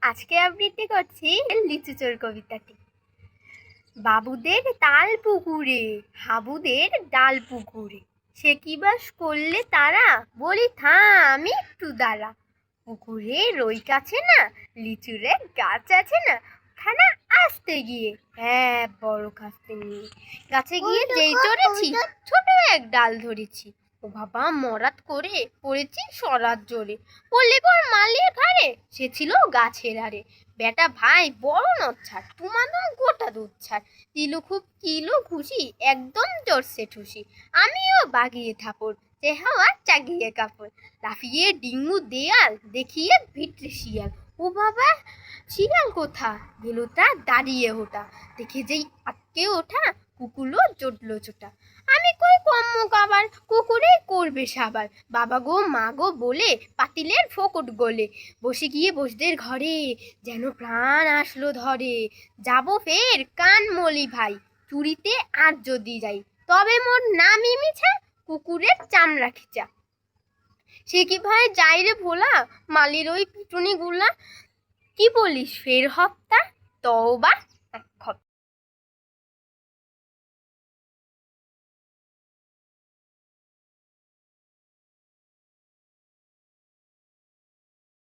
আজকে আবৃত্তি করছি লিচু চোর কবিতাটি। বাবুদের তাল পুকুরে, হাবুদের ডাল পুকুরে, সে কি বাস করলে তারা, বলি থাম একটু দাঁড়া। পুকুরে রই কাছে না, লিচুরে গাছ আছে না, খানা আসতে গিয়ে হ্যাঁ বড় কাস্তে নিয়ে গাছে গিয়ে যেই চড়েছি, ছোট এক ডাল ধরেছি। ও বাবা মরাত করে পড়েছি সরাত জোরে, পড়লে পর মালির ঘাড়ে, সে ছিল গাছের আড়ে। বেটা ভাই বড় নচ্ছার, তুমাদম গোটা দুধ ছাড়, কিলো খুশি একদম জোরসে ঠুসি। আমিও বাগিয়ে থাপড়, যে হাওয়া চাগিয়ে কাপড়, লাফিয়ে ডিঙ্গু দেয়াল, দেখিয়ে ভিটরে শিয়াল। ও বাবা শিয়াল কোথা গেল তা দাঁড়িয়ে ওঠা, দেখে যেই আটকে ওঠা কুকুরও জটলো চোটা। আমি কই কম্মুক আবার, কুকুরে করবে সাবার, বাবা গো মা গো বলে পাতিলের ফোকট গলে, বসে গিয়ে বসদের ঘরে যেন প্রাণ আসলো ধরে। যাবো ফের কান মলি ভাই, চুরিতে আর যদি যাই, তবে মোর নামই মিছা, কুকুরের চামড়া খিচা। সে কি ভাই যাই রে ভোলা, মালির ওই পিটুনি গুলা, কি বলিস ফের হপ্তা, তওবা।